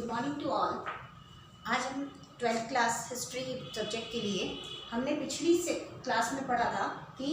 Good morning to all. आज हम 12th class history subject के लिए हमने पिछली से क्लास में पढ़ा था कि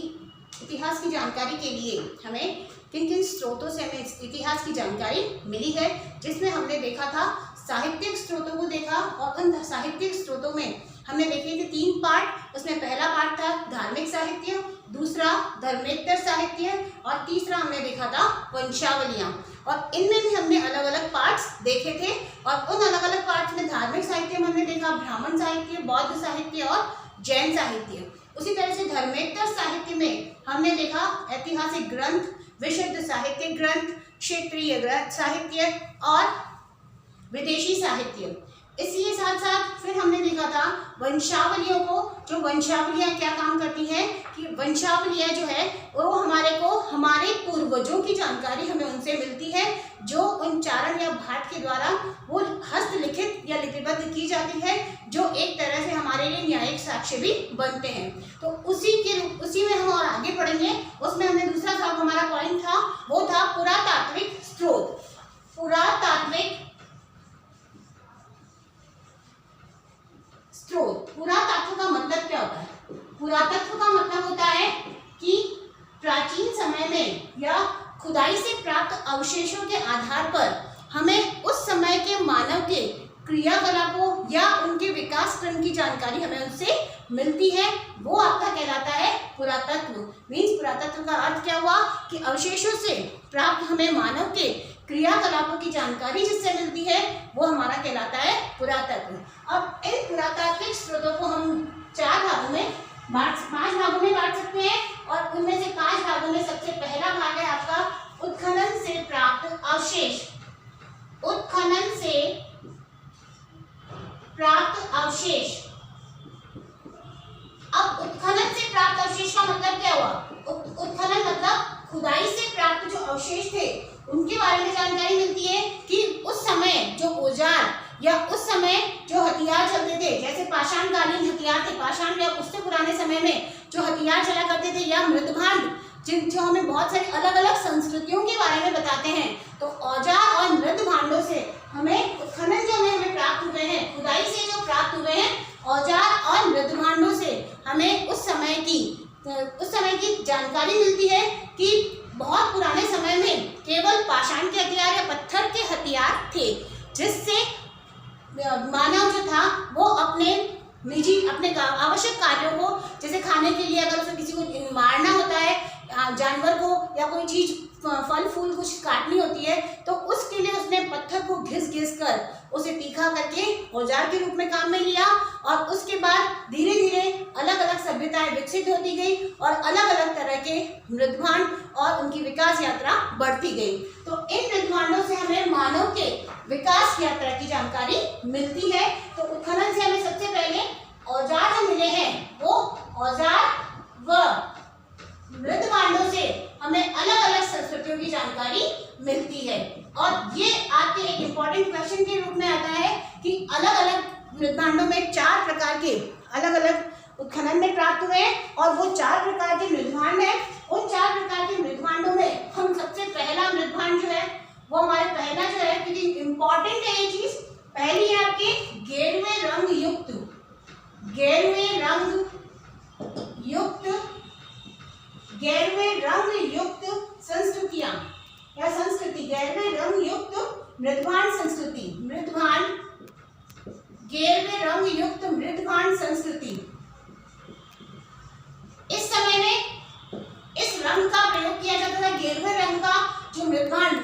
इतिहास की जानकारी के लिए हमें किन किन स्रोतों से हमें इतिहास की जानकारी मिली है, जिसमें हमने देखा था साहित्यिक स्रोतों को देखा और उन साहित्यिक स्रोतों में हमने देखे थे 3 पार्ट। उसमें पहला पार्ट था धार्मिक साहित्य, दूसरा धर्मेतर साहित्य और तीसरा हमने देखा था वंशावलियाँ। और इनमें भी हमने अलग अलग पार्ट्स देखे थे और उन अलग अलग पार्ट्स में धार्मिक साहित्य में हमने देखा ब्राह्मण साहित्य, बौद्ध साहित्य और जैन साहित्य। उसी तरह से धर्मेतर साहित्य में हमने देखा ऐतिहासिक ग्रंथ, विशुद्ध साहित्यिक ग्रंथ, क्षेत्रीय ग्रंथ साहित्य और विदेशी साहित्य। इसी साथ साथ फिर हमने देखा था वंशावलियों को, जो वंशावलियाँ क्या काम करती हैं कि वंशावलियाँ जो है वो हमारे पूर्वजों की जानकारी हमें उनसे मिलती है, जो उच्चारण या भाट के द्वारा वो हस्तलिखित या लिपिबद्ध की जाती है, जो एक तरह से हमारे लिए न्यायिक साक्ष्य भी बनते हैं। तो उसी में हम और आगे पढ़ेंगे। उसमें हमने दूसरा जो हमारा पॉइंट था वो था पुरातात्विक स्रोत। पुरातत्व का मतलब क्या होता है? पुरातत्व का मतलब होता है कि प्राचीन समय में या खुदाई से प्राप्त अवशेषों के आधार पर हमें उस समय के मानव के क्रियाकलापों या उनके विकास क्रम की जानकारी हमें उनसे मिलती है, वो आपका कहलाता है पुरातत्व। मीन्स पुरातत्व का अर्थ क्या हुआ कि अवशेषों से प्राप्त हमें मानव के क्रियाकलापों की जानकारी जिससे मिलती है वो हमारा कहलाता है पुरातत्व। अब इन पुरातात्विक स्रोतों को हम 5 भागों में बांट सकते हैं और उनमें से 5 भागों में सबसे पहला भाग है आपका उत्खनन से प्राप्त अवशेष। उत्खनन से प्राप्त अवशेष। अब उत्खनन से प्राप्त अवशेष का मतलब क्या हुआ? उत्खनन मतलब खुदाई से प्राप्त जो अवशेष थे उनके बारे में जानकारी मिलती है कि उस समय जो औजार या उस समय जो हथियार चलते थे, जैसे पाषाणकालीन हथियार थे, पाषाण या उससे पुराने समय में जो हथियार चला करते थे, या मृदभांड जो हमें बहुत सारी अलग अलग संस्कृतियों के बारे में बताते हैं। तो औजार और मृदभांडों से हमें उत्खनन जो हमें प्राप्त हुए हैं, खुदाई से जो प्राप्त हुए हैं औजार और मृदभांडों से हमें उस समय की जानकारी मिलती है कि बहुत पुराने समय में केवल पाषाण के हथियार या पत्थर के हथियार थे, जिससे मानव जो था वो अपने आवश्यक कार्यों को, जैसे खाने के लिए अगर उसे किसी को मारना होता है, जानवर को, या कोई चीज फल फूल कुछ काटनी होती है, तो उसके लिए उसने पत्थर को घिस कर उसे तीखा करके औजार के रूप में काम में लिया। और उसके बाद धीरे धीरे अलग अलग सभ्यताएं विकसित होती गई और अलग अलग तरह के मृदभांड और उनकी विकास यात्रा बढ़ती गई। तो इन मृदभांडों से हमें मानव के विकास यात्रा की जानकारी मिलती है। तो उत्खनन से हमें सबसे पहले औजार जो मिले हैं वो औजार व मृदभांडों से हमें अलग अलग संस्कृतियों की जानकारी मिलती है। और ये आपके एक इम्पॉर्टेंट क्वेश्चन के रूप में आता है कि अलग अलग मृदभांडों में 4 प्रकार के अलग अलग उत्खनन में प्राप्त हुए हैं और वो 4 प्रकार के मृदभांड हैं। उन 4 प्रकार के मृदभांडों में हम सबसे पहला मृदभांड जो है वो हमारे पहला जो है, क्योंकि इम्पॉर्टेंट है ये चीज, पहली है आपके गेरुए रंग युक्त संस्कृतियां या संस्कृति, गेरुए रंग युक्त मृदभांड संस्कृति, गेरुए रंग युक्त मृदभांड संस्कृति। इस समय में इस रंग का प्रयोग किया जाता था, गेरुए रंग का जो मृदभांड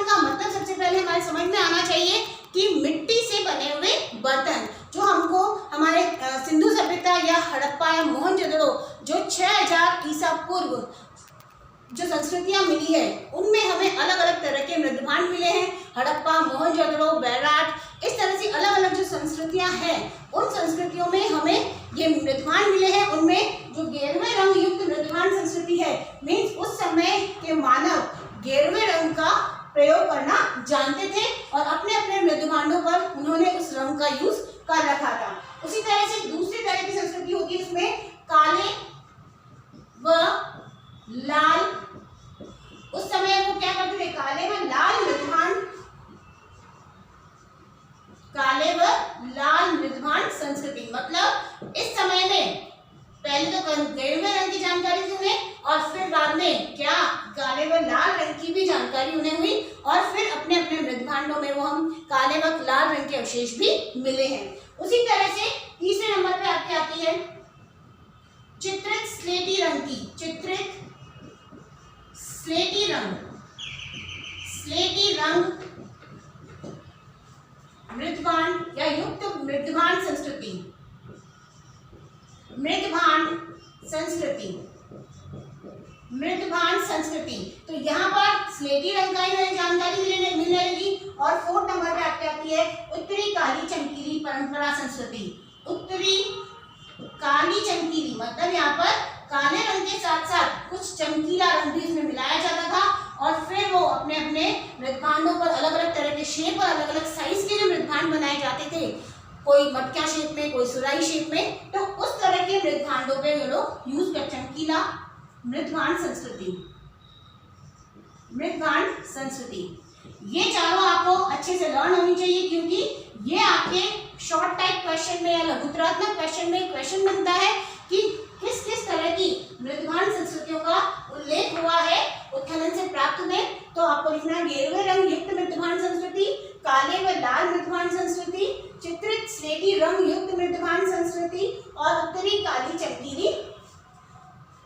का मतलब सबसे पहले हमारे समझ में आना चाहिए कि मिट्टी से बने हुए बर्तन, जो हमको हमारे सिंधु सभ्यता या हड़प्पा या मोहनजोदड़ो जो 6000 ईसा पूर्व जो संस्कृतियां मिली है उनमें हमें अलग अलग तरह के मृदभांड मिले हैं। हड़प्पा, मोहनजोदड़ो, बैराट, इस तरह से अलग अलग जो संस्कृतियां हैं उन संस्कृतियों में हमें ये मृदभांड मिले हैं। उनमें जो गेरुए रंग युक्त मृदभांड संस्कृति है, मीन्स उस समय के मानव गेरुए रंग का प्रयोग करना जानते थे और अपने अपने मृदभांडों पर उन्होंने उस रंग का यूज कर रखा था। उसी तरह से दूसरी तरह की संस्कृति होती है, उसमें काले व लाल, उस समय वो क्या करते थे, काले व लाल मृदभांड रंग की भी जानकारी उन्हें हुई और फिर अपने अपने मृदभांडों में वो हम काले व लाल रंग के अवशेष भी मिले हैं। उसी तरह से तीसरे नंबर पे आपके आती है चित्रित स्लेटी रंग की, चित्रित स्लेटी रंग, स्लेटी रंग मृदभांड या युक्त मृदभांड संस्कृति, मृदभांड संस्कृति, मृदभांड संस्कृति। तो यहाँ पर स्लेटी रंग का ही जानकारी मिलने लगी। और फोर्थ नंबर पे आपके आती है उत्तरी काली चमकीली परंपरा संस्कृति। उत्तरी काली चमकीली मतलब यहाँ पर काले रंग के साथ साथ कुछ चमकीला रंग भी इसमें मिलाया जाता था और फिर वो अपने अपने मृदभांडों पर अलग अलग तरह के शेप और अलग अलग साइज के जो मृदभांड बनाए जाते थे, कोई मटका शेप में, कोई सुराही शेप में, तो उस तरह के मृदभांडों पे ये लोग यूज कर चमकीला मृदभांड संस्कृति, मृदभांड संस्कृति। ये चारों आपको अच्छे से लर्न होनी चाहिए क्योंकि ये आपके शॉर्ट टाइप क्वेश्चन में या लघुतरात्मक क्वेश्चन में क्वेश्चन बनता है कि किस किस तरह की मृदभांड संस्कृतियों का उल्लेख हुआ है उत्खनन से प्राप्त में। तो आपको लिखना है गेरुए रंग युक्त मृदभांड संस्कृति, काले व लाल मृदभांड संस्कृति, चित्रित स्लेटी रंग युक्त मृदभांड संस्कृति और उत्तरी काली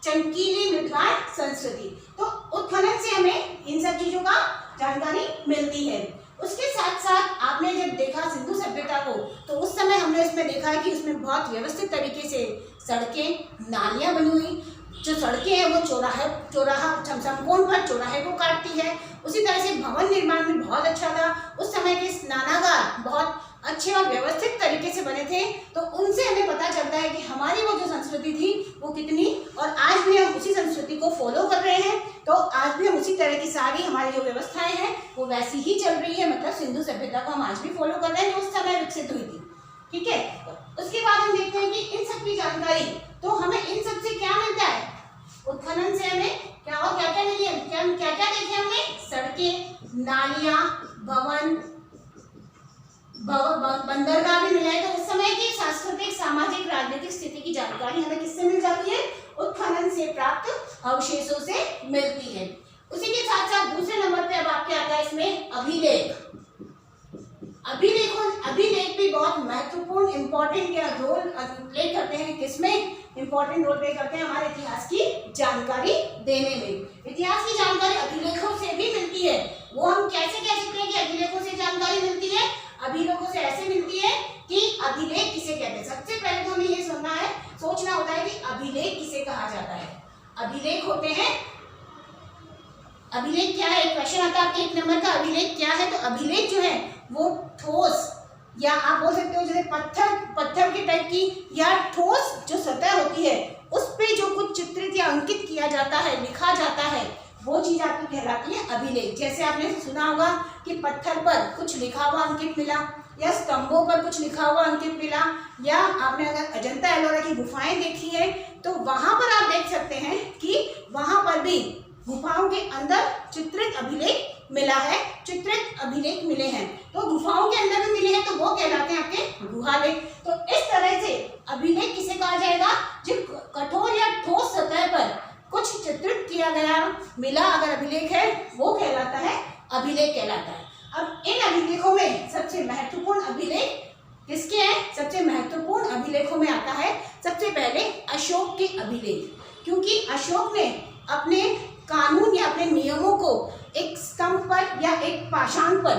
चमकीली मृदभांड संस्कृति। तो उत्खनन से हमें इन सब चीजों का जानकारी मिलती है। उसके साथ साथ आपने जब देखा सिंधु सभ्यता को तो उस समय हमने उसमें देखा है कि उसमें बहुत व्यवस्थित तरीके से सड़कें, नालियां बनी हुई, जो सड़कें हैं वो चौराहा समकोण पर चौराहे को काटती है। उसी तरह से भवन निर्माण भी बहुत अच्छा था। उस समय के स्नानागार बहुत अच्छे और व्यवस्थित तरीके से बने थे। तो उनसे हमें पता चलता है कि हमारी वो जो संस्कृति थी वो कितनी, और आज भी हम उसी संस्कृति को फॉलो कर रहे हैं। तो आज भी हम उसी तरह की सारी हमारी जो व्यवस्थाएं हैं वो वैसी ही चल रही है। मतलब सिंधु सभ्यता को हम आज भी फॉलो कर रहे हैं जो उस समय विकसित हुई थी। ठीक है, उसके बाद हम देखते हैं कि इन सब की जानकारी, तो हमें इन सब से क्या मिलता है उत्खनन से, हमें क्या और क्या क्या मिली है, क्या क्या देखे हमने, सड़कें, नालियां, भवन, बंदरगाह भी मिला है। तो उस समय की सांस्कृतिक, सामाजिक, राजनीतिक स्थिति की जानकारी हमें किससे मिल जाती है, उत्खनन से प्राप्त अवशेषों से मिलती है। उसी के साथ साथ दूसरे नंबर पे अब आपके आता है इसमें अभिलेख। अभिलेख भी बहुत महत्वपूर्ण इंपॉर्टेंट या रोल प्ले करते हैं। किसमें इंपॉर्टेंट रोल प्ले करते हैं, हमारे इतिहास की जानकारी देने में। इतिहास की जानकारी अभिलेखों से भी मिलती है। वो हम कैसे कह सकते हैं कि अभिलेखों से जानकारी मिलती है, अभिलेखों से ऐसे मिलती है कि अभिलेख किसे कहते हैं। सबसे पहले तो हमें ये सोचना होता है कि अभिलेख किसे कहा जाता है। अभिलेख होते हैं, अभिलेख क्या है, क्वेश्चन आता है आपके 1 नंबर का, अभिलेख क्या है। तो अभिलेख जो है वो ठोस, या आप बोल सकते हो जैसे पत्थर के टाइप की या ठोस जो सतह होती है उस पे जो कुछ चित्रित या अंकित किया जाता है, लिखा जाता है, वो चीज आपकी कहलाती है अभिलेख। जैसे आपने सुना होगा कि पत्थर पर कुछ लिखा हुआ अंकित मिला, या स्तंभों पर कुछ लिखा हुआ अंकित मिला, या आपने अगर अजंता एलोरा की गुफाएं देखी है तो वहां पर आप देख सकते हैं कि वहां पर भी गुफाओं के अंदर चित्रित अभिलेख मिला है, चित्रित अभिलेख मिले हैं। तो गुफाओं के अंदर भी मिले हैं तो वो कहलाते हैं आपके गुहालेख। तो इस तरह से अभिलेख किसे कहा जाएगा, जो कठोर या ठोस सतह पर कुछ चित्रित किया गया मिला अगर अभिलेख है वो कहलाता है अभिलेख कहलाता है। अब इन अभिलेखों में सबसे महत्वपूर्ण अभिलेख किसके हैं, सबसे महत्वपूर्ण अभिलेखों में आता है सबसे पहले अशोक के अभिलेख, क्योंकि अशोक ने अपने कानून या अपने नियमों को एक स्तंभ पर या एक पाषाण पर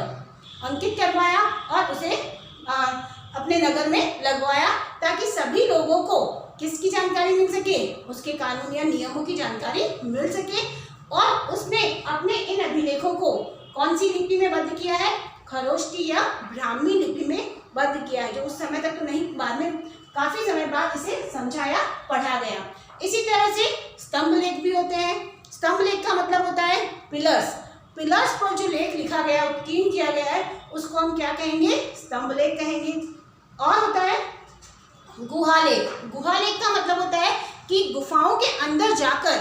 अंकित करवाया और उसे अपने नगर में लगवाया ताकि सभी लोगों को किसकी जानकारी मिल सके, उसके कानून या नियमों की जानकारी मिल सके। और उसने अपने इन अभिलेखों को कौन सी लिपि में बद्ध किया है, खरोष्टी या ब्राह्मी लिपि में बद्ध किया है, जो उस समय तक तो नहीं, बाद में काफी समय बाद इसे समझाया पढ़ा गया। इसी तरह से स्तंभ लेख भी होते हैं। स्तंभ लेख का मतलब होता है पिलर्स, पिलर्स पर जो लेख लिखा गया, उत्कीर्ण किया गया है, उसको हम क्या कहेंगे, स्तंभ लेख कहेंगे। और होता है गुहालेख। गुहालेख का मतलब होता है कि गुफाओं के अंदर जाकर,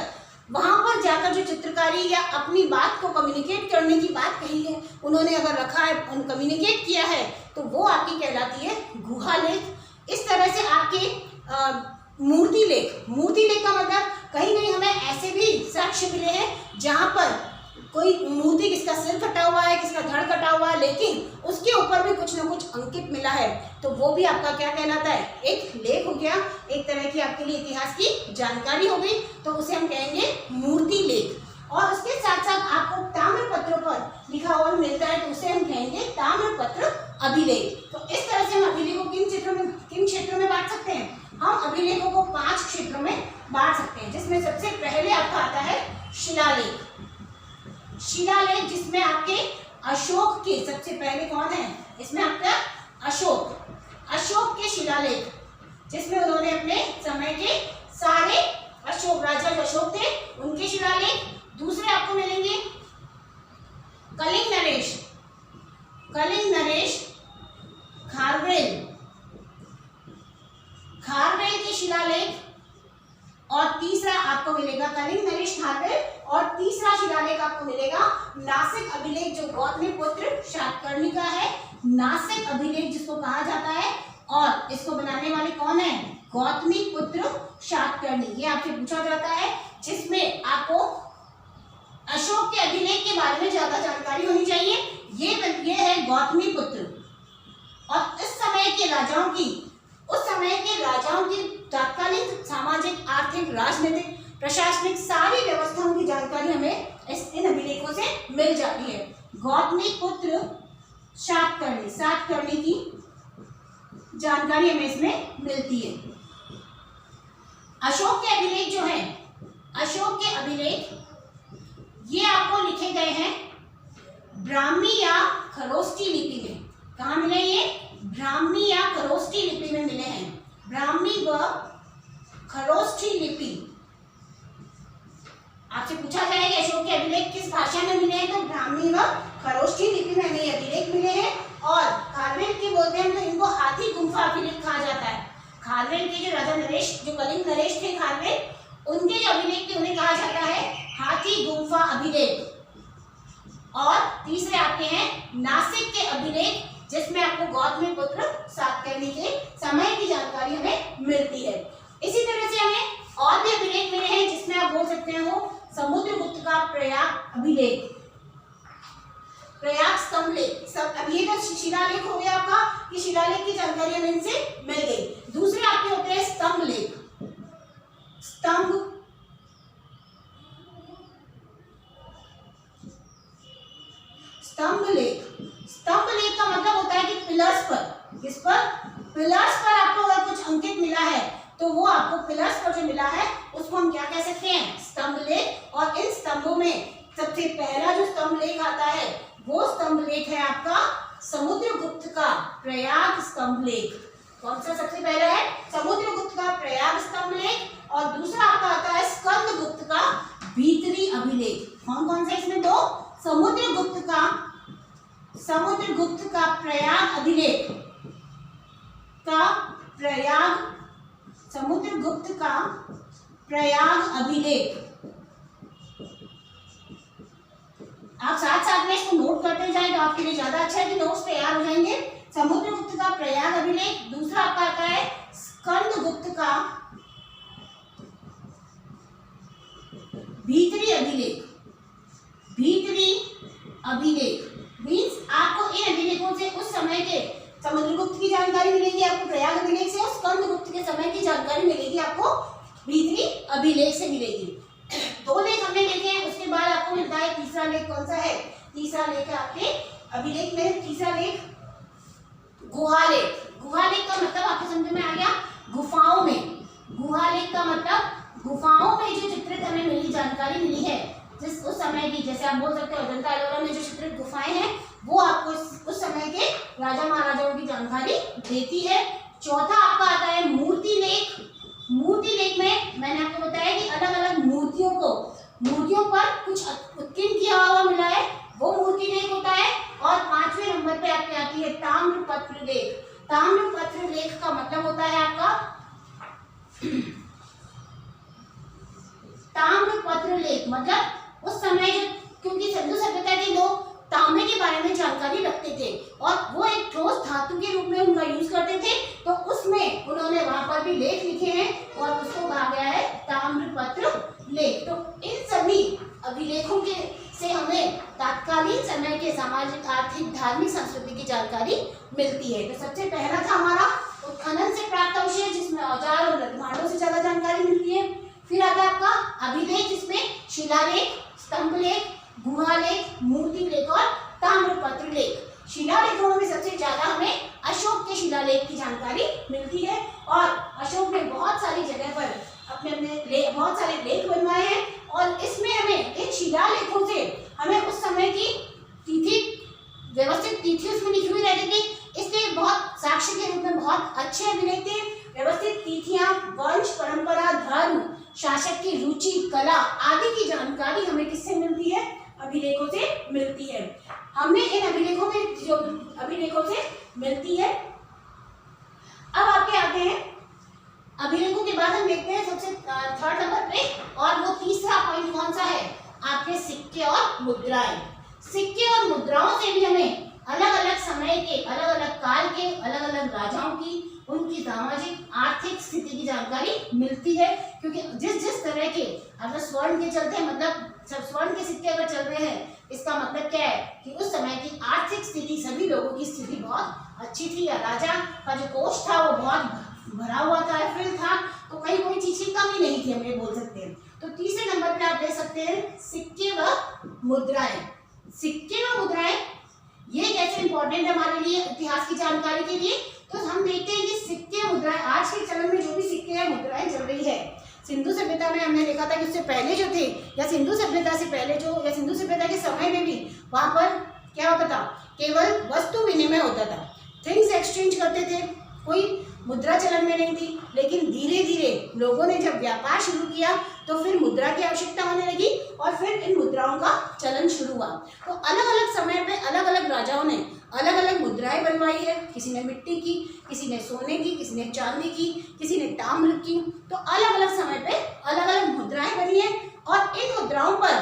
वहां पर जाकर जो चित्रकारी या अपनी बात को कम्युनिकेट करने की बात कही है, उन्होंने अगर रखा है, कम्युनिकेट किया है, तो वो आपकी कहलाती है गुहालेख। इस तरह से आपके मूर्ति लेख, मूर्ति लेख का मतलब कहीं कहीं हमें ऐसे भी साक्ष्य मिले हैं जहां पर कोई मूर्ति, किसका सिर कटा हुआ है, किसका धड़ कटा हुआ है, लेकिन उसके ऊपर भी कुछ ना कुछ अंकित मिला है, तो वो भी आपका क्या कहलाता है, एक लेख हो गया, एक तरह की आपके लिए इतिहास की जानकारी हो गई, तो उसे हम कहेंगे मूर्ति लेख। और उसके साथ साथ आपको ताम्रपत्रों पर लिखा हुआ मिलता है, तो उसे हम कहेंगे ताम्रपत्र अभिलेख। तो इस तरह से हम अभिलेखों किन क्षेत्रों में बांट सकते हैं, हम अभिलेखों को 5 क्षेत्रों में बांट सकते हैं, जिसमें सबसे पहले आपका आता है शिलालेख। शिलालेख जिसमें आपके अशोक के, सबसे पहले कौन है इसमें, आपका अशोक के शिलालेख, जिसमें उन्होंने अपने समय के सारे अशोक राजा जो अशोक थे उनके शिलालेख। दूसरे आपको मिलेंगे कलिंग नरेश खारवेल के शिलालेख, और तीसरा आपको मिलेगा कलिंग नरेश खारवेल, और तीसरा शिलालेख आपको मिलेगा नासिक अभिलेख, जो गौतमीपुत्र शातकर्णी का है, नासिक अभिलेख जिसको कहा जाता है, और इसको बनाने वाले कौन है, गौतमीपुत्र शातकर्णी। ये आपसे पूछा जाता है, जिसमें आपको अशोक के अभिलेख के बारे में ज्यादा जानकारी होनी चाहिए। ये है गौतमीपुत्र, और उस समय के राजाओं की तत्कालीन सामाजिक, आर्थिक, राजनीतिक, प्रशासनिक सारी व्यवस्थाओं की जानकारी हमें इन अभिलेखों से मिल जाती है। गौतमीपुत्र शातकर्णी की जानकारी हमें इसमें मिलती है। अशोक के अभिलेख जो है, अशोक के अभिलेख ये आपको लिखे गए हैं ब्राह्मी या खरोष्ठी लिपि में। कहाँ मिले ये, ब्राह्मी या खरोष्ठी लिपि में मिले हैं, ब्राह्मी व खरोष्ठी लिपि। आपसे पूछा जाएगा अशोक के अभिलेख किस भाषा में मिले हैं, तो ब्राह्मी व खरोष्ठी लिपि में हमें अभिलेख मिले हैं। और खारवेल के बोलते हैं तो इनको हाथी गुम्फा अभिलेख कहा जाता है। खारवेल के जो राजा नरेश, जो कलिंग नरेश थे खारवेल, उनके जो अभिलेख थे उन्हें कहा जाता है हाथी गुम्फा अभिलेख। और तीसरे आपके हैं नासिक के अभिलेख, जिसमें आपको गौतमीपुत्र शातकर्णी के समय की जानकारी हमें मिलती है। इसी तरह से हमें और भी अभिलेख मिले हैं, जिसमें आप बोल सकते हो समुद्रगुप्त का प्रयाग अभिलेख, प्रयाग स्तंभ लेख। सब अब ये तो शिलालेख हो गया आपका, कि शिलालेख की जानकारी हमें इनसे मिल गई। दूसरे आपके होते हैं स्तंभ लेख। स्तंभ लेख का मतलब होता है कि पिलर्स पर, किस पर, पिलर्स पर आपको अगर कुछ अंकित मिला है, तो वो आपको पिलर्स पर जो मिला है उसको हम क्या कह सकते हैं, स्तंभ लेख। और इन स्तंभों में सबसे पहला जो स्तंभ लेख आता है वो स्तंभ लेख है आपका समुद्रगुप्त का प्रयाग स्तंभ लेख। कौन सा सबसे पहला है, समुद्रगुप्त का प्रयाग स्तंभ लेख। और दूसरा आपका आता है स्कंदगुप्त का भीतरी अभिलेख। कौन कौन से इसमें, दो, समुद्रगुप्त का प्रयाग अभिलेख समुद्रगुप्त का प्रयाग अभिलेख। आप साथ साथ में इसको नोट करते जाएं तो आपके लिए ज्यादा अच्छा है कि नोट्स तैयार हो जाएंगे। समुद्रगुप्त का प्रयाग अभिलेख। दूसरा आपका आता है स्कंदगुप्त का भीतरी अभिलेख। मीन्स आपको इन अभिलेखों से उस समय के समुद्रगुप्त की जानकारी मिलेगी आपको प्रयाग अभिलेख से, और स्कंदगुप्त के समय की जानकारी मिलेगी आपको भीतरी अभिलेख से मिलेगी। दो लेख हमने देखे हैं, उसके बाद आपको मिलता है तीसरा लेख। कौन सा है तीसरा लेख? आपके अभिलेख में तीसरा लेख गुहालेख। गुहालेख का मतलब आपके समझ में आ गया, गुफाओं में। गुहालेख का मतलब गुफाओं में जो चित्रित हमें मिली जानकारी मिली है, जिस उस समय की, जैसे आप बोल सकते हो अजंता एलोरा में जो चित्रित गुफाएं हैं वो आपको उस समय के राजा महाराजाओं की जानकारी देती है। चौथा आपका आता है मूर्ति लेख। मूर्ति लेख में मैंने आपको बताया कि अलग अलग मूर्तियों पर कुछ उत्कीर्ण किया हुआ मिला है, वो मूर्ति लेख होता है। और 5वें नंबर पे आपके आती है ताम्रपत्र लेख। ताम्रपत्र लेख का मतलब होता है आपका ताम्रपत्र लेख मतलब उस समय जो, क्योंकि सिंधु सभ्यता के लोग तांबे के बारे में जानकारी रखते थे और वो एक ठोस धातु के रूप में उनका यूज करते थे, तो उसमें उन्होंने वहां पर भी लेख लिखे हैं और उसको कहा गया है ताम्रपत्र लेख। तो इन सभी अभिलेखों के से हमें तत्कालीन समय के सामाजिक, आर्थिक, धार्मिक, संस्कृति की जानकारी मिलती है। तो सबसे पहला था हमारा उत्खनन से प्राप्त अवशेष, जिसमें औजार और लठमांडों से ज्यादा जानकारी मिलती है। फिर आता है आपका अभिलेख, जिसमें शिलालेख, स्तंभलेख, गुहालेख, मूर्ति लेख और ताम्रपत्र लेख। शिलालेखों में सबसे ज्यादा हमें अशोक के शिलालेख की जानकारी मिलती है, और अशोक ने बहुत सारी जगह पर अपने बहुत सारे लेख बनवाए हैं, और इसमें हमें इन शिलालेखों से हमें उस समय की तिथि, व्यवस्थित तिथि उसमें लिखी हुई रहती थी, इसलिए बहुत साक्ष्य के रूप में बहुत अच्छे अभिलेख थे। व्यवस्थित तिथियां, वंश, परंपरा, धर्म, शासक की रुचि, कला आदि की जानकारी हमें किससे मिलती है? अभिलेखों से मिलती है। हमें इन अभिलेखों में जो अभिलेखों से मिलती है। अब आपके आते हैं अभिलेखों के बाद हम देखते हैं सबसे थर्ड नंबर पे, और वो तीसरा पॉइंट कौन सा है? आपके सिक्के और मुद्राएं। सिक्के और मुद्राओं से भी हमें अलग अलग समय के, अलग अलग काल के, अलग अलग राजाओं की, उनकी सामाजिक, आर्थिक स्थिति की जानकारी मिलती है। क्योंकि जिस तरह के, अगर स्वर्ण के चलते हैं, मतलब सब स्वर्ण के सिक्के अगर चल रहे हैं, इसका मतलब क्या है कि उस समय की आर्थिक स्थिति, सभी लोगों की स्थिति बहुत अच्छी थी, या राजा का जो कोष था वो बहुत भरा हुआ था, फिर था, तो कहीं कोई चीज की कमी नहीं थी, हम ये बोल सकते हैं। तो तीसरे नंबर पे आप देख सकते हैं सिक्के व मुद्राएं। सिक्के व मुद्राएं ये कैसे इंपॉर्टेंट है हमारे लिए इतिहास की जानकारी के लिए? तो हम देखते हैं कि सिक्के मुद्राएं, आज के चलन में जो भी सिक्के या मुद्राएं चल रही है, सिंधु सभ्यता में हमने देखा था कि उससे पहले जो थे, या सिंधु सभ्यता से पहले जो, या सिंधु सभ्यता के समय में भी वहां पर क्या होता था? केवल वस्तु विनिमय होता था, थिंग्स एक्सचेंज करते थे, कोई मुद्रा चलन में नहीं थी। लेकिन धीरे धीरे लोगों ने जब व्यापार शुरू किया तो फिर मुद्रा की आवश्यकता होने लगी, और फिर इन मुद्राओं का चलन शुरू हुआ। तो अलग अलग समय पे अलग अलग राजाओं ने अलग अलग मुद्राएं बनवाई है। किसी ने मिट्टी की, किसी ने सोने की, किसी ने चांदी की, किसी ने ताम्र की। तो अलग अलग समय पे अलग अलग मुद्राएं बनी है, और इन मुद्राओं पर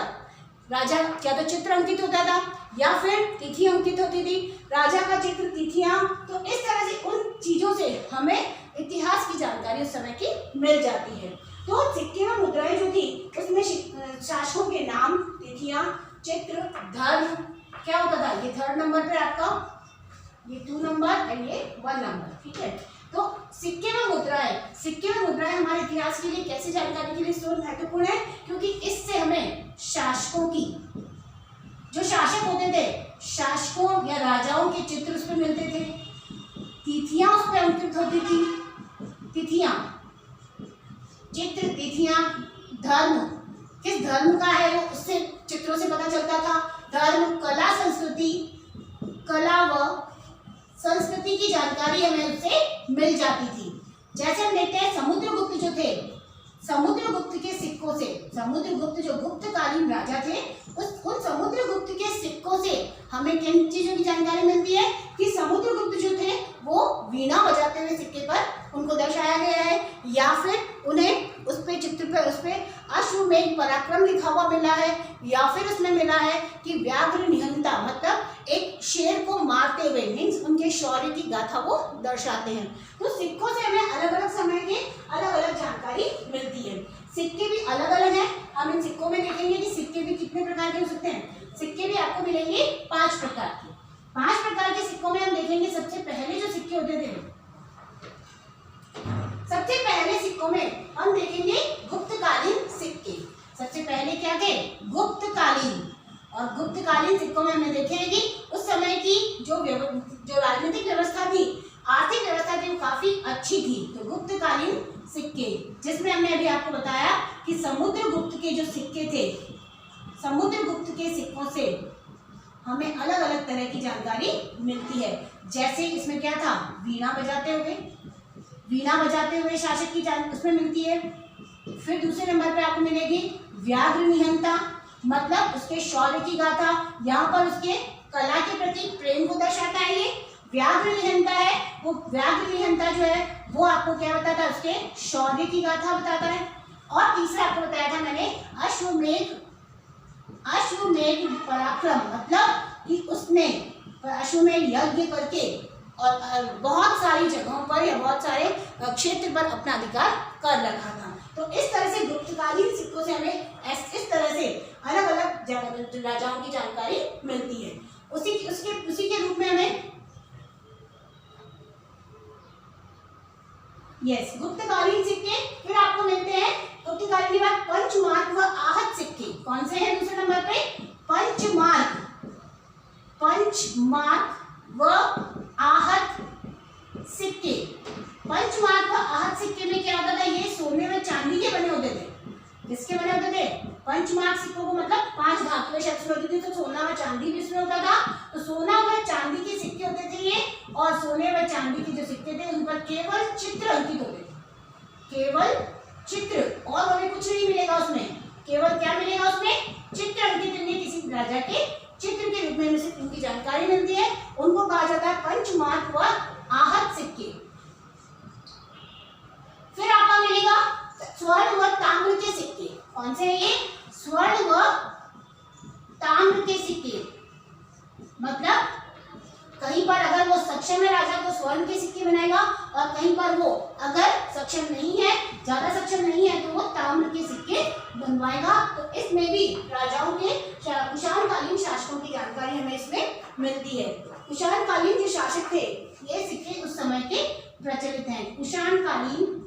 राजा या तो चित्र अंकित होता था, या फिर तिथि अंकित होती थी। राजा का चित्र, तिथियां, तो इस तरह से उन चीजों से हमें इतिहास की जानकारी उस समय की मिल जाती है। तो सिक्के और मुद्राएं जो थी उसमें शासकों के नाम, तिथियां, चित्र, धर्म क्या होता था? ये थर्ड नंबर पे आपका, ये 2 नंबर एंड ये 1 नंबर, ठीक है। तो सिक्के व मुद्राएं हमारे इतिहास के लिए कैसे जानकारी के लिए स्रोत महत्वपूर्ण है? क्योंकि इससे हमें शासकों की, जो शासक होते थे, शासकों या राजाओं के चित्र उस पर मिलते थे, तिथियां उस पर अंकित होती थी, तिथियां, चित्र, तिथियां, धर्म, किस धर्म का है वो उससे चित्रों से पता चलता था। धर्म, कला, संस्कृति, कला व संस्कृति की जानकारी हमें उससे मिल जाती थी। जैसे हम देखते हैं समुद्रगुप्त जो थे, समुद्रगुप्त के सिक्कों से, समुद्रगुप्त जो गुप्तकालीन राजा थे, उन समुद्रगुप्त के सिक्कों से हमें किन चीजों की जानकारी मिलती है? कि समुद्रगुप्त जो थे वो वीणा बजाते हुए सिक्के पर उनको दर्शाया गया है, या फिर उन्हें उस पे चित्र पे उस पे अश्वमेध पराक्रम लिखा हुआ मिला है, या फिर उसमें मिला है कि व्याघ्र निहंता, मतलब एक शेर को मारते हुए, मीन्स उनके शौर्य की गाथा वो दर्शाते हैं। तो सिक्कों से हमें अलग अलग समय के अलग अलग जानकारी मिलती है। सिक्के भी अलग अलग हैं। हम इन सिक्कों में देखेंगे कि सिक्के भी कितने प्रकार के हो सकते हैं। सिक्के भी आपको मिलेंगे 5 प्रकार के। 5 प्रकार के सिक्कों में हम देखेंगे सबसे पहले जो सिक्के होते थे, सबसे पहले सिक्कों में हम देखेंगे गुप्तकालीन सिक्के। सबसे पहले क्या थे? गुप्तकालीन। और गुप्तकालीन सिक्कों में हमें देखेंगे कि उस समय की जो राजनीतिक व्यवस्था थी, आर्थिक व्यवस्था थी, वो काफी अच्छी थी। तो गुप्तकालीन सिक्के, जिसमें हमने अभी आपको बताया कि समुद्रगुप्त के जो सिक्के थे, समुद्रगुप्त के सिक्कों से हमें अलग अलग तरह की जानकारी मिलती है। जैसे इसमें क्या था? वीणा बजाते हुए शासक की जान उसमें मिलती है। फिर दूसरे नंबर पे आपको मिलेगी व्याघ्र निहंता, मतलब उसके शौर्य की गाथा, यहाँ पर उसके कला के प्रति प्रेम को दर्शाता है। ये व्याघ्र निहंता है, वो व्याघ्र निहंता जो है वो आपको क्या बताता है? उसके शौर्य की गाथा बताता है। और तीसरा आपको बताया था मैंने अश्वमेध पराक्रम, मतलब कि उसने अश्वमेध यज्ञ करके और बहुत सारी जगहों पर या बहुत सारे क्षेत्र पर अपना अधिकार कर रखा था। तो इस तरह से गुप्तकालीन सिक्कों से हमें इस तरह से अलग अलग राजाओं की जानकारी मिलती है। यस, गुप्तकालीन सिक्के फिर आपको मिलते हैं। गुप्तकालीन के बाद पंचमार्क व आहत सिक्के कौन से हैं दूसरे नंबर पे? पंचमार्क व आहत सिक्के। पंचमार्क व आहत सिक्के में क्या होता था? ये सोने व चांदी के बने होते थे। किसके बने होते थे? पंचमार्क सिक्कों को मतलब 5 धातुएं शक्ल होती थी, तो सोना व चांदी भी इसमें होता था। तो सोना व चांदी के सिक्के होते थे ये, और सोने व चांदी के जो सिक्के थे उन पर केवल चित्र अंकित होते थे, केवल चित्र, और हमें कुछ नहीं मिलेगा उसमें। केवल क्या मिलेगा उसमें? चित्र अंकित। इनमें किसी राजा के चित्र के रूप में उनकी जानकारी मिलती है, उनको कहा जाता है पंचमार्क व आहत सिक्के। फिर आपको मिलेगा स्वर्ण व ताम्र के सिक्के। कौन से हैं ये? स्वर्ण व ताम्र के सिक्के। मतलब कहीं पर अगर वो सक्षम है राजा तो स्वर्ण के सिक्के बनाएगा, और कहीं पर वो अगर सक्षम नहीं है, ज्यादा सक्षम नहीं है, तो वो ताम्र के सिक्के बनवाएगा। तो इसमें भी राजाओं के कुषाणकालीन शासकों की जानकारी हमें इसमें मिलती है। कुषाणकालीन जो शासक थे, ये सिक्के उस समय के प्रचलित हैं। कुषाणकालीन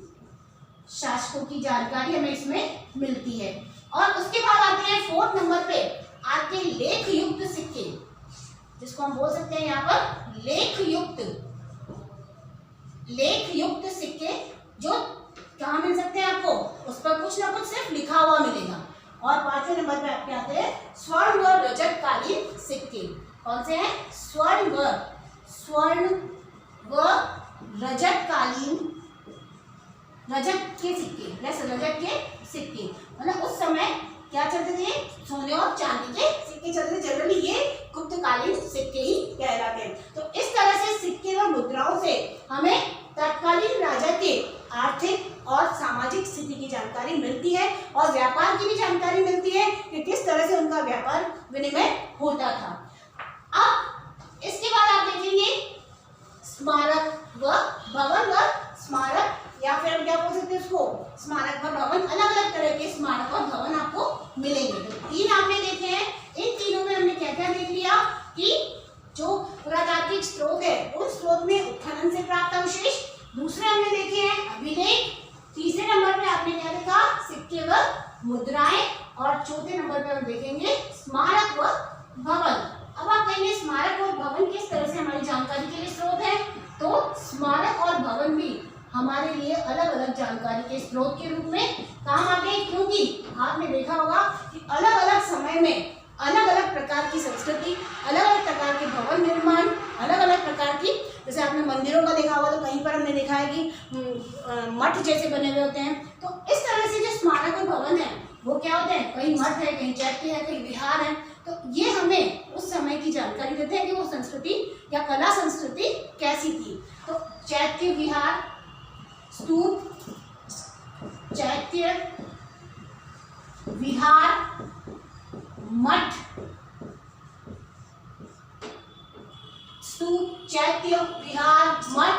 शासकों की जानकारी हमें इसमें मिलती है। और उसके बाद आते हैं 4th नंबर पे आपके लेख युक्त सिक्के, जिसको हम बोल सकते हैं यहाँ पर लेख युक्त सिक्के, जो कहाँ मिल सकते हैं आपको? उस पर कुछ ना कुछ सिर्फ लिखा हुआ मिलेगा। और 5वें नंबर पे आपके आते हैं स्वर्ण व रजतकालीन सिक्के। कौन से हैं? स्वर्ण व रजतकालीन, रजत के सिक्के, रजत के सिक्के। मतलब उस समय क्या चलते थे? सोने और चांदी के सिक्के चलते थे। जनरली ये गुप्तकालीन सिक्के ही कहलाते हैं। तो इस तरह से सिक्के व मुद्राओं से हमें तत्कालीन राजा के आर्थिक और सामाजिक स्थिति की जानकारी मिलती है, और व्यापार की भी जानकारी मिलती है कि किस तरह से उनका व्यापार विनिमय होता था। अब इसके बाद आप देखेंगे स्मारक व भवन व स्मारक, या फिर हम क्या बोल सकते हैं उसको? स्मारक व भवन। अलग अलग तरह के स्मारक और भवन आपको मिलेंगे। तो 3 आपने देखे हैं। इन तीनों में हमने क्या क्या देख लिया कि जो पुरातात्विक स्रोत है, उस स्रोत में उत्खनन से प्राप्त अवशेष, दूसरे हमने देखे हैं अभिलेख, तीसरे नंबर पे आपने क्या देखा? सिक्के व मुद्राएं, और चौथे नंबर पे हम देखेंगे स्मारक व भवन। अब आप कहेंगे स्मारक और भवन किस तरह से हमारी जानकारी के लिए स्रोत है? तो स्मारक और भवन भी हमारे लिए अलग अलग जानकारी के स्रोत के रूप में काम आते हैं, क्योंकि आपने देखा होगा कि अलग अलग समय में अलग अलग प्रकार की संस्कृति, अलग अलग प्रकार के भवन निर्माण, अलग अलग प्रकार की, जैसे आपने मंदिरों का देखा होगा तो कहीं पर हमने देखा है कि मठ जैसे बने हुए होते हैं। तो इस तरह से जो स्मारक और भवन है वो क्या होते हैं? कहीं मठ है, कहीं चैत्य है, कहीं विहार है। तो ये हमें उस समय की जानकारी देते हैं कि वो संस्कृति या कला संस्कृति कैसी थी। तो चैत्य, विहार, स्तूप, चैत्य, विहार, मठ, स्तूप, चैत्य, विहार, मठ,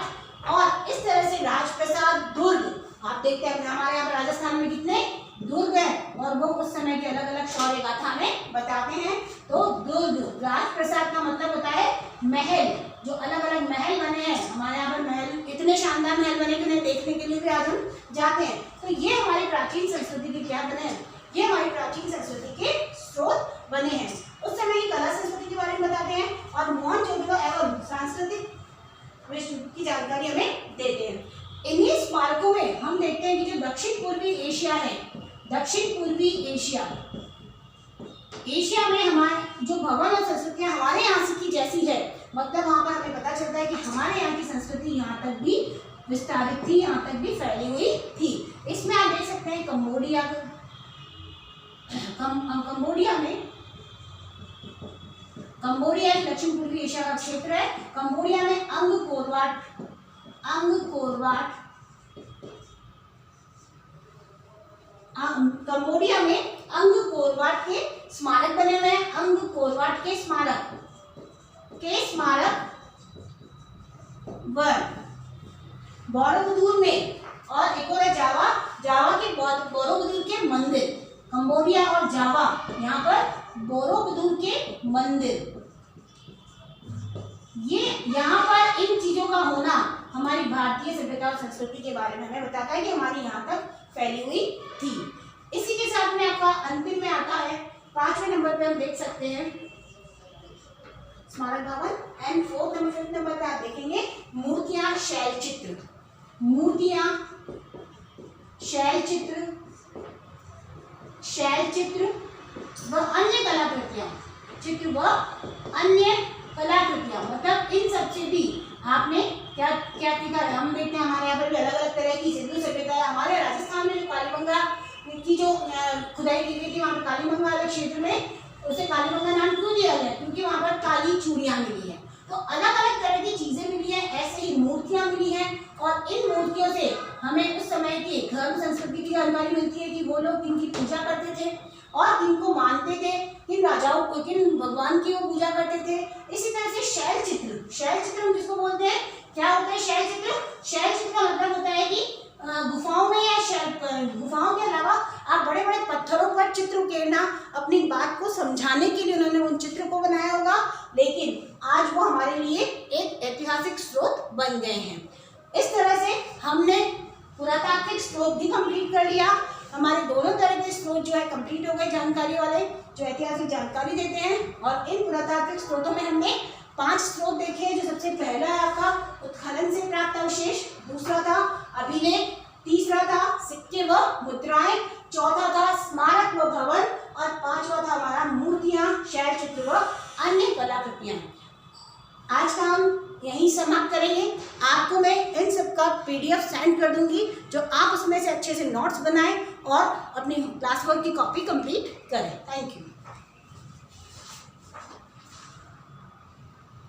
और इस तरह से राजप्रसाद, दुर्ग। आप देखते हैं हमारे यहाँ राजस्थान में कितने दुर्ग हैं, और वो उस समय के अलग अलग शौर्य गाथा में बताते हैं। तो दुर्ग, राजप्रसाद का मतलब होता है महल। जो अलग अलग महल बने हैं हमारे यहाँ पर, महल इतने शानदार महल बने कि उन्हें देखने के लिए भी आज हम जाते हैं। तो ये हमारी प्राचीन संस्कृति के क्या बने हैं? ये हमारी प्राचीन संस्कृति के स्रोत बने हैं। उस समय की कला संस्कृति के बारे में बताते हैं, और मोहनजोदड़ो एवं सांस्कृतिक की जानकारी हमें देते हैं। इन्हीं स्मारकों में हम देखते हैं कि जो दक्षिण पूर्वी एशिया है, दक्षिण पूर्वी एशिया में हमारे जो भवन और संस्कृतियां हमारे यहाँ की जैसी है, मतलब वहाँ पर हमें पता चलता है कि हमारे यहाँ की संस्कृति यहाँ तक भी विस्तारित थी, यहाँ तक भी फैली हुई थी। इसमें आप देख सकते हैं कंबोडिया दक्षिण पूर्वी एशिया का क्षेत्र है। कंबोडिया में अंगकोर वाट, कंबोडिया में अंगकोर वाट के स्मारक बने हुए हैं। अंगकोर वाट के स्मारक बोरोबुदुर में, और एक और है जावा के बोरोबुदुर के मंदिर। कंबोडिया और जावा, यहाँ पर बोरोबुदुर के मंदिर। ये यहाँ पर इन चीजों का होना हमारी भारतीय सभ्यता और संस्कृति के बारे में हमें बताता है कि हमारी यहाँ तक फैली हुई थी। इसी के साथ में आपका अंतिम में आता है 5वें नंबर पे हम देख सकते हैं स्मारक भवन, and 4th number 5th number पे आप देखेंगे मूर्तियां, शैल चित्र, मूर्तियां, शैल चित्र, शैल चित्र व अन्य कलाकृतियां, चित्र व अन्य कलाकृतियां, मतलब इन सबसे भी आपने क्या क्या सीखा है। हम देखते हैं हमारे यहाँ पर भी अलग अलग तरह की सिंधु सभ्यता है। हमारे राजस्थान में जो कालीबंगा की जो खुदाई की गई थी, वहाँ पर कालीबंगा वाले क्षेत्र में उसे कालीबंगा नाम क्यों दिया गया, क्योंकि वहाँ पर काली चूड़ियाँ मिली है। तो अलग अलग तरह की चीजें मिली है, ऐसे ही मूर्तियाँ मिली हैं, और इन मूर्तियों से हमें उस समय की धर्म संस्कृति की जानकारी मिलती है कि वो लोग किनकी पूजा करते थे और किनको मानते थे, किन राजाओं को, किन भगवान की वो पूजा करते थे। इसी तरह से शैल चित्र, शैल चित्र हम जिसको बोलते हैं, क्या होता है शैल चित्र? शैल चित्र का मतलब होता है कि गुफाओं में या गुफाओं के अलावा आप बड़े बड़े पत्थरों पर चित्र उकेरना, अपनी बात को समझाने के लिए उन्होंने उन चित्र को बनाया होगा, लेकिन आज वो हमारे लिए एक ऐतिहासिक स्रोत बन गए हैं। इस तरह से हमने पुरातात्विक स्रोत भी कंप्लीट कर लिया। हमारे दोनों तरह के स्रोत जो है कंप्लीट हो गए, जानकारी वाले जो ऐतिहासिक जानकारी देते हैं। और इन पुरातात्विक स्रोतों में हमने 5 स्रोत देखे हैं। जो सबसे पहला है आपका उत्खनन से प्राप्त अवशेष, दूसरा था अभिलेख, तीसरा था सिक्के व मुद्राएं, चौथा था स्मारक व भवन, और 5वां था हमारा मूर्तियां, शैल चित्र व अन्य कलाकृतियां। आज का हम यहीं समाप्त करेंगे। आपको मैं इन सब का PDF सेंड कर दूंगी, जो आप उसमें से अच्छे से नोट्स बनाएं और अपनी क्लास वर्क की कॉपी कंप्लीट करें। Thank you.